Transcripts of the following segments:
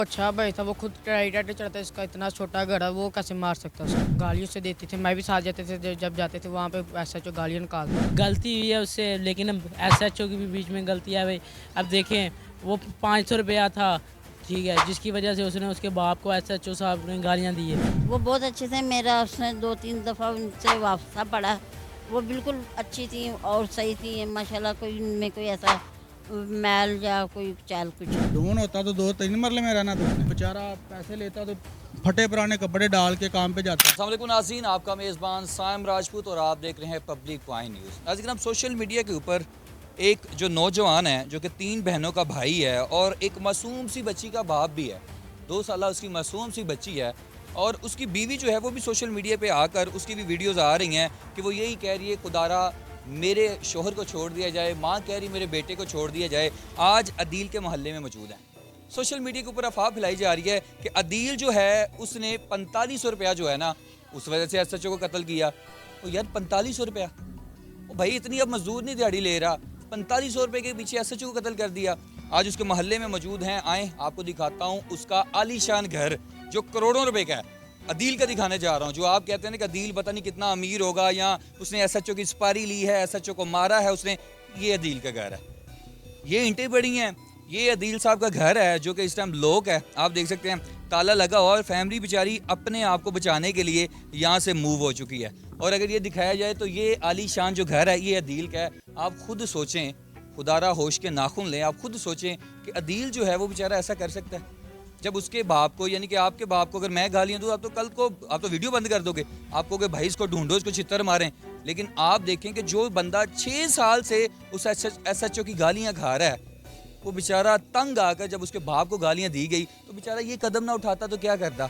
अच्छा भाई था, वो खुद ट्राइडेंट चढ़ता है, इसका इतना छोटा घर है, वो कैसे मार सकता है उसको। गालियों से देती थी, मैं भी साथ जाते थे, जब जाते थे वहाँ पे ऐसा जो गालियाँ निकालता। गलती हुई है उससे, लेकिन अब एसएचओ की भी बीच में गलती है भाई। अब देखें, वो 500 रुपया था, ठीक है, जिसकी वजह से उसने उसके बाप को एसएचओ साहब ने गालियाँ दी है। वो बहुत अच्छे थे, मेरा उसने 2-3 दफ़ा उनसे वास्ता पड़ा। वो बिल्कुल अच्छी थी और सही थी माशाल्लाह, कोई उनमें कोई ऐसा मैल या कोई चाल कुछ। ढूंढ होता तो 2-3 मरले में रहना था। बेचारा पैसे लेता तो फटे पुराने कपड़े डाल के काम पे जाता। अस्सलाम वालेकुम नाज़रीन, आपका मेज़बान साइम राजपूत और आप देख रहे हैं पब्लिक पॉइंट न्यूज़। नाज़रीन, हम सोशल मीडिया के ऊपर एक जो नौजवान है जो कि 3 बहनों का भाई है और एक मासूम सी बच्ची का बाप भी है, 2 साल उसकी मासूम सी बच्ची है और उसकी बीवी जो है वो भी सोशल मीडिया पे आकर उसकी भी वीडियोस आ रही हैं कि वो यही कह रही है खुदारा मेरे शोहर को छोड़ दिया जाए, माँ कह रही मेरे बेटे को छोड़ दिया जाए। आज अदील के मोहल्ले में मौजूद हैं। सोशल मीडिया के ऊपर अफवाह फैलाई जा रही है कि अदील जो है उसने 4500 रुपया जो है ना उस वजह से एसएचओ को कत्ल किया। तो यार 4500 रुपया, ओ भाई इतनी अब मजदूर नहीं दिहाड़ी ले रहा, 4500 रुपये के पीछे एसएचओ को कत्ल कर दिया। आज उसके मोहल्ले में मौजूद हैं, आए आपको दिखाता हूँ उसका आलीशान घर जो करोड़ों रुपए का है। अदील का दिखाने जा रहा हूँ। जो आप कहते हैं ना कि अदील पता नहीं कितना अमीर होगा या उसने एसएचओ की सुपारी ली है, एसएचओ को मारा है उसने, ये अदील का घर है। ये ईंटें बड़ी हैं, ये अदील साहब का घर है जो कि इस टाइम लॉक है। आप देख सकते हैं ताला लगा हुआ और फैमिली बेचारी अपने आप को बचाने के लिए यहाँ से मूव हो चुकी है। और अगर ये दिखाया जाए तो ये आलीशान जो घर है ये अदील का है। आप खुद सोचें, खुदारा होश के नाखून लें, आप खुद सोचें कि अदील जो है वो बेचारा ऐसा कर सकता है। जब उसके बाप को, यानी कि आपके बाप को अगर मैं गालियाँ दूँ, आप तो कल को आप तो वीडियो बंद कर दोगे, आपको कि भाई इसको ढूंढो, इसको छितर मारें। लेकिन आप देखें कि जो बंदा 6 साल से उस एसएचओ की गालियाँ खा रहा है, वो बेचारा तंग आकर जब उसके बाप को गालियाँ दी गई तो बेचारा ये कदम ना उठाता तो क्या करता।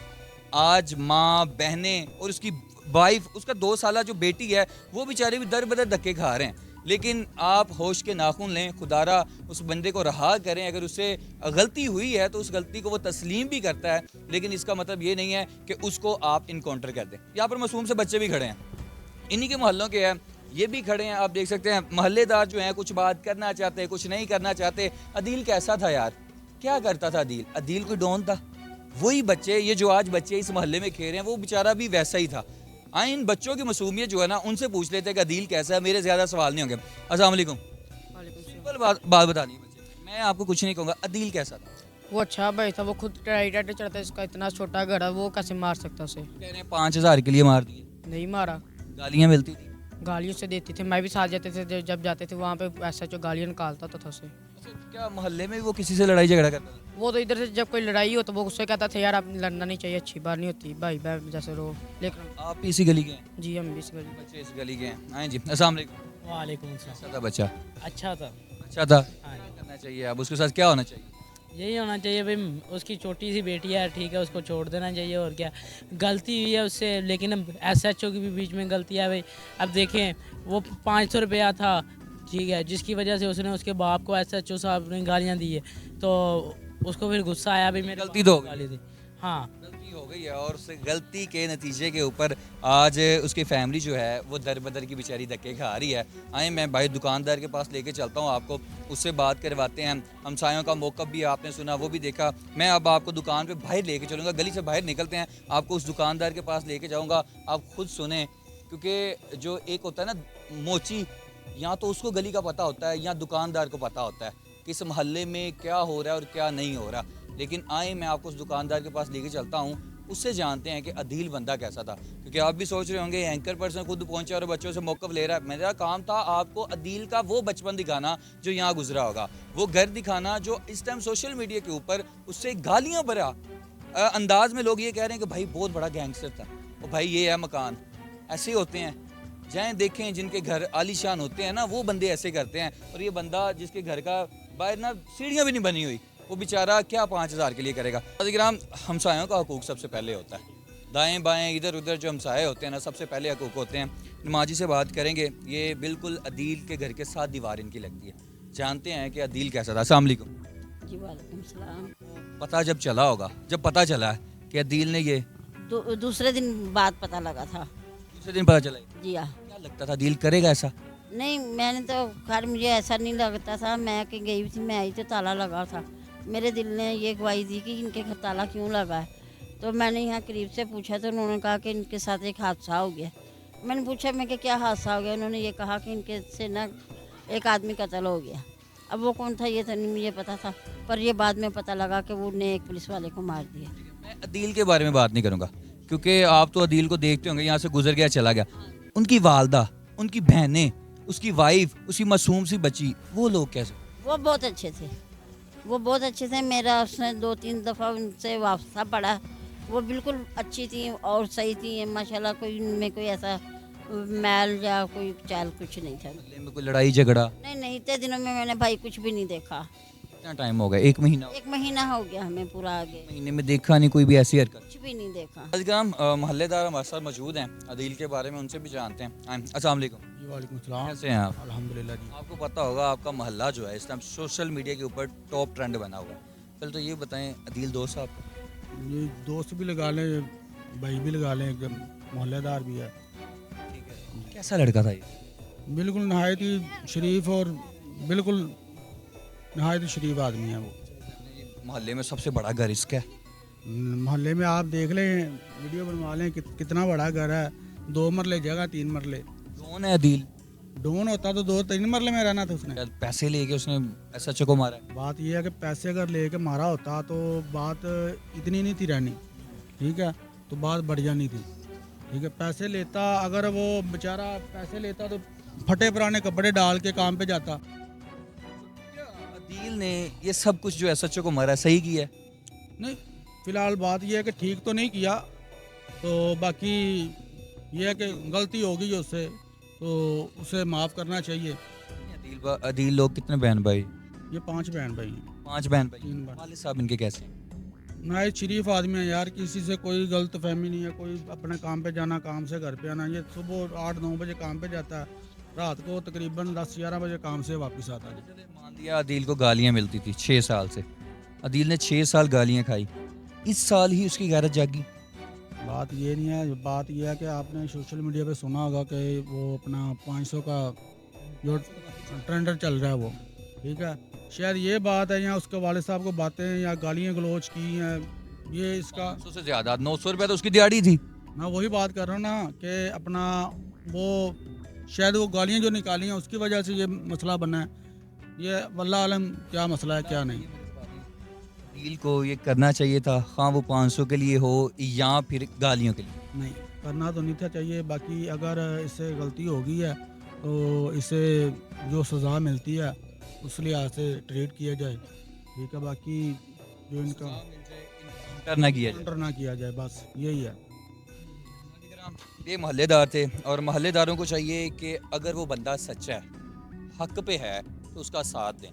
आज माँ, बहनें और उसकी वाइफ, उसका 2 साला जो बेटी है वो बेचारे भी दर बदर धक्के खा रहे हैं। लेकिन आप होश के नाखून लें, खुदारा उस बंदे को रहा करें। अगर उससे गलती हुई है तो उस गलती को वो तस्लीम भी करता है, लेकिन इसका मतलब ये नहीं है कि उसको आप इनकाउंटर कर दें। यहाँ पर मासूम से बच्चे भी खड़े हैं, इन्हीं के मोहल्लों के हैं, ये भी खड़े हैं। आप देख सकते हैं मोहल्लेदार जो हैं कुछ बात करना चाहते हैं, कुछ नहीं करना चाहते। अदील कैसा था यार, क्या करता था अदील? अदील कोई डॉन था? वही बच्चे, ये जो आज बच्चे इस मोहल्ले में खेल रहे हैं, वो बेचारा भी वैसा ही था। आए इन बच्चों की मासूमियत जो है ना उनसे पूछ लेते हैं कि अदील कैसा है। मेरे ज़्यादा सवाल नहीं होंगे। अस्सलाम वालेकुम। सिंपल बात बता दी बच्चे, मैं आपको कुछ नहीं कहूँगा। अदील कैसा था? वो अच्छा भाई था, वो खुद ट्राइडेंट चढ़ता है, इसका इतना छोटा घर है, वो कैसे मार सकता उसे। कह रहे हैं 5000 के लिए मार दिए, नहीं मारा, गालियाँ मिलती थी। गालियों से देती थी, मैं भी साथ जाते थे, जब जाते थे वहाँ पे ऐसा जो गालियाँ निकालता था उसे। अच्छा, क्या मोहल्ले में वो किसी से लड़ाई झगड़ा करता था? वो तो इधर से जब कोई लड़ाई हो तो वो उससे कहता था यार आप लड़ना नहीं चाहिए, अच्छी बात नहीं होती, भाई भाई जैसे रो। लेकिन आप भी इसी गली के हैं? जी हम भी इस गली। बच्चे इस गली के हैं। आए जी, अस्सलाम वालेकुम। वालेकुम अस्सलाम। कैसा था बच्चा? अच्छा था। अच्छा था। हाँ, क्या करना चाहिए अब उसके साथ, क्या होना चाहिए? यही होना चाहिए भाई, उसकी छोटी सी बेटी है, ठीक है, उसको छोड़ देना चाहिए। और क्या, गलती हुई है उससे, लेकिन अब एसएचओ की भी बीच में गलती है भाई। अब देखें, वो 500 रुपया था, ठीक है, जिसकी वजह से उसने उसके बाप को एसएचओ साहब ने गालियाँ दी है। तो उसको फिर गुस्सा आया भाई, मेरे गलती बाप तो को हो गई। गाली दी। हाँ, गलती हो गई है और उस गलती के नतीजे के ऊपर आज उसकी फैमिली जो है वो दर बदर की बेचारी धक्के खा रही है। आए मैं भाई दुकानदार के पास लेके चलता हूँ, आपको उससे बात करवाते हैं। हमसायों का मौक़िफ़ भी आपने सुना, वो भी देखा। मैं अब आपको दुकान पे बाहर लेके चलूँगा, गली से बाहर निकलते हैं, आपको उस दुकानदार के पास लेके जाऊँगा, आप खुद सुने। क्योंकि जो एक होता है ना मोची, या तो उसको गली का पता होता है या दुकानदार को पता होता है कि इस मोहल्ले में क्या हो रहा है और क्या नहीं हो रहा। लेकिन आए मैं आपको उस दुकानदार के पास लेके चलता हूँ, उससे जानते हैं कि अदील बंदा कैसा था। क्योंकि आप भी सोच रहे होंगे एंकर पर्सन खुद पहुंचा और बच्चों से मौक़िफ़ ले रहा है। मेरा काम था आपको अदील का वो बचपन दिखाना जो यहाँ गुजरा होगा, वो घर दिखाना जो इस टाइम सोशल मीडिया के ऊपर उससे गालियाँ भरा अंदाज में लोग ये कह रहे हैं कि भाई बहुत बड़ा गैंगस्टर था, और भाई ये है मकान। ऐसे होते हैं, जाएँ देखें जिनके घर आलीशान होते हैं ना, वो बंदे ऐसे करते हैं। और ये बंदा जिसके घर का बाहर ना सीढ़ियाँ भी नहीं बनी हुई, वो बेचारा क्या 5000 के लिए करेगा। ग्राम हमसायों का हकूक़ सबसे पहले होता है। दाएं बाएं इधर उधर जो हमसाए होते हैं ना, सबसे पहले हकूक़ होते हैं। नमाजी से बात करेंगे, ये बिल्कुल अदील के घर के साथ दीवार इनकी लगती है। जानते हैं कि अदील कैसा था। अस्सलाम वालेकुम। जी वालेकुम सलाम। पता जब चला होगा, जब पता चला कि अदील ने ये दूसरे दिन बाद पता लगा था। दूसरे दिन पता चला, जी हाँ। क्या लगता था अदील करेगा ऐसा? नहीं, मैंने तो खैर मुझे ऐसा नहीं लगता था। मैं कहीं गई थी, मैं आई तो ताला लगा था। मेरे दिल ने ये गवाही दी कि इनके घर ताला क्यों लगा है। तो मैंने यहाँ करीब से पूछा तो उन्होंने कहा कि इनके साथ एक हादसा हो गया। मैंने पूछा मैं कि क्या हादसा हो गया, उन्होंने ये कहा कि इनके से ना एक आदमी कत्ल हो गया। अब वो कौन था ये तो नहीं मुझे पता था, पर ये बाद में पता लगा कि वो ने एक पुलिस वाले को मार दिया। मैं अदील के बारे में बात नहीं करूँगा क्योंकि आप तो अदील को देखते होंगे, यहाँ से गुजर गया चला गया। उनकी वालदा, उनकी बहनें, उसकी वाइफ, उसकी मासूम सी बच्ची, वो लोग कैसे? वो बहुत अच्छे थे, वो बहुत अच्छे थे। मेरा उसने 2-3 दफ़ा उनसे वास्ता पड़ा। वो बिल्कुल अच्छी थी और सही थी माशाल्लाह। कोई उनमें कोई ऐसा मैल या कोई चाल कुछ नहीं था। मोहल्ले में कोई लड़ाई झगड़ा? नहीं, इतने दिनों में मैंने भाई कुछ भी नहीं देखा। कितना टाइम हो गया? 1 महीना? 1 महीना हो गया हमें पूरा। आगे महीने में देखा नहीं कोई भी ऐसी हरकत? कुछ भी नहीं देखा। अजगराम मोहल्लेदार हमारे साथ मौजूद हैं, अदील के बारे में उनसे भी जानते हैं। अस्सलाम वालेकुम। जी वालेकुम सलाम। कैसे हैं आप? अल्हम्दुलिल्लाह जी। आपको पता होगा आपका मोहल्ला जो है इस टाइम सोशल मीडिया के ऊपर टॉप ट्रेंड बना हुआ है। पहले तो ये बताएं, अदील दोस्त साहब? ये दोस्त भी लगा लें, भाई भी लगा लें, एकदम मोहल्लेदार भी है। ठीक है। कैसा लड़का था ये? बिल्कुल नहायत ही शरीफ और बिल्कुल नहायत ही शरीफ आदमी है वो। मोहल्ले में सबसे बड़ा घर इसका है। मोहल्ले में आप देख लें, वीडियो बनवा लें कितना बड़ा घर है। 2 मरले जगह, 3 मरले। कौन है अदील? डोन होता तो 2-3 मरले में रहना था उसने। शायद पैसे लेके उसने SHO को मारा है। बात यह है कि पैसे अगर लेके मारा होता तो बात इतनी नहीं थी रहनी, ठीक है, तो बात बढ़ जानी थी, ठीक है। पैसे लेता, अगर वो बेचारा पैसे लेता तो फटे पुराने कपड़े डाल के काम पे जाता। अदील ने ये सब कुछ जो SHO को मारा है, सही किया है? नहीं, फिलहाल बात यह है कि ठीक तो नहीं किया, तो बाकी ये है कि गलती होगी जो उससे, तो उसे माफ़ करना चाहिए। अदील लोग कितने बहन भाई? ये 5 बहन भाई हैं। 5 बहन भाई। 3 भाई। वालिद साहब इनके कैसे हैं? नायत शरीफ आदमी है यार, किसी से कोई गलत फहमी नहीं है। कोई अपने काम पे जाना, काम से घर पे आना। ये सुबह 8-9 बजे काम पे जाता है, रात को तकरीबन 10-11 बजे काम से वापस आता है। मान लिया अदील को गालियाँ मिलती थी 6 साल से, अदील ने 6 साल गालियाँ खाई, इस साल ही उसकी गैरत जागी। बात ये नहीं है, बात ये है कि आपने सोशल मीडिया पे सुना होगा कि वो अपना 500 का जो ट्रेंडर चल रहा है वो, ठीक है। शायद ये बात है, या उसके वाले साहब को बातें या गालियाँ गलोच की हैं, ये इसका 500 से ज़्यादा 900 रुपये तो उसकी दिहाड़ी थी। मैं वही बात कर रहा हूँ ना कि अपना वो शायद वो गालियाँ जो निकाली हैं उसकी वजह से ये मसला बना है। ये वल्लाह आलम क्या मसला है क्या नहीं। अदील को ये करना चाहिए था, हाँ वो 500 के लिए हो या फिर गालियों के लिए। नहीं करना तो नहीं था चाहिए। बाकी अगर इससे गलती हो गई है तो इसे जो सज़ा मिलती है उस लिहाज से ट्रीट किया जाए, ठीक है। बाकी जो इनका करना किया जाए। काउंटर ना किया जाए, बस यही है। ये मोहल्लेदार थे और मोहल्लेदारों को चाहिए कि अगर वो बंदा सच्चा है, हक पे है, तो उसका साथ दें।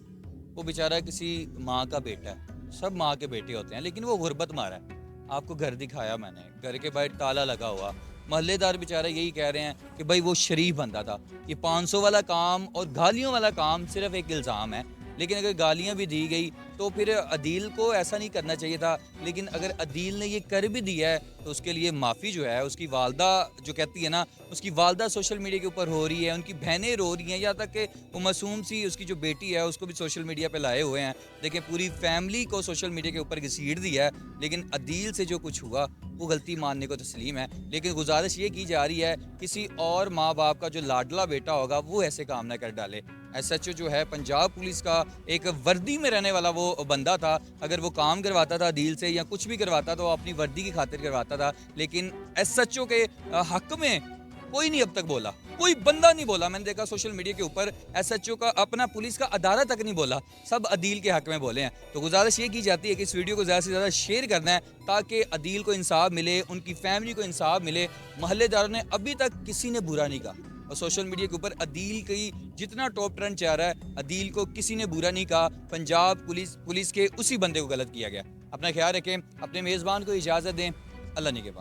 वो बेचारा किसी माँ का बेटा है, सब माँ के बेटे होते हैं, लेकिन वो गुर्बत मारा है। आपको घर दिखाया मैंने, घर के बाहर ताला लगा हुआ। मोहल्लेदार बेचारा यही कह रहे हैं कि भाई वो शरीफ बंदा था। ये 500 वाला काम और गालियों वाला काम सिर्फ एक इल्ज़ाम है, लेकिन अगर गालियाँ भी दी गई तो फिर अदील को ऐसा नहीं करना चाहिए था। लेकिन अगर अदील ने ये कर भी दिया है तो उसके लिए माफ़ी जो है उसकी वालदा जो कहती है ना, उसकी वालदा सोशल मीडिया के ऊपर हो रही है, उनकी बहनें रो रही हैं, यहाँ तक कि वो मासूम सी उसकी जो बेटी है उसको भी सोशल मीडिया पे लाए हुए हैं। देखिए पूरी फैमिली को सोशल मीडिया के ऊपर घसीट दिया है। लेकिन अदील से जो कुछ हुआ वो गलती मानने को तस्लीम है, लेकिन गुजारिश ये की जा रही है किसी और माँ बाप का जो लाडला बेटा होगा वो ऐसे काम ना कर डाले। SHO जो है पंजाब पुलिस का एक वर्दी में रहने वाला वो बंदा था। अगर वो काम करवाता था अदील से या कुछ भी करवाता तो वो अपनी वर्दी की खातिर करवाता था। लेकिन SHO के हक में कोई नहीं अब तक बोला, कोई बंदा नहीं बोला। मैंने देखा सोशल मीडिया के ऊपर SHO का अपना पुलिस का अदारा तक नहीं बोला, सब अदील के हक में बोले हैं। तो गुजारिश ये की जाती है कि इस वीडियो को ज़्यादा से ज़्यादा शेयर करना है ताकि अदील को इंसाफ मिले, उनकी फैमिली को इंसाफ मिले। मोहल्लेदारों ने अभी तक किसी ने बुरा नहीं कहा और सोशल मीडिया के ऊपर अदील की जितना टॉप ट्रेंड चाह रहा है, अदील को किसी ने बुरा नहीं कहा। पंजाब पुलिस के उसी बंदे को गलत किया गया। अपना ख्याल रखें, अपने मेज़बान को इजाज़त दें। अल्लाह निगहबान।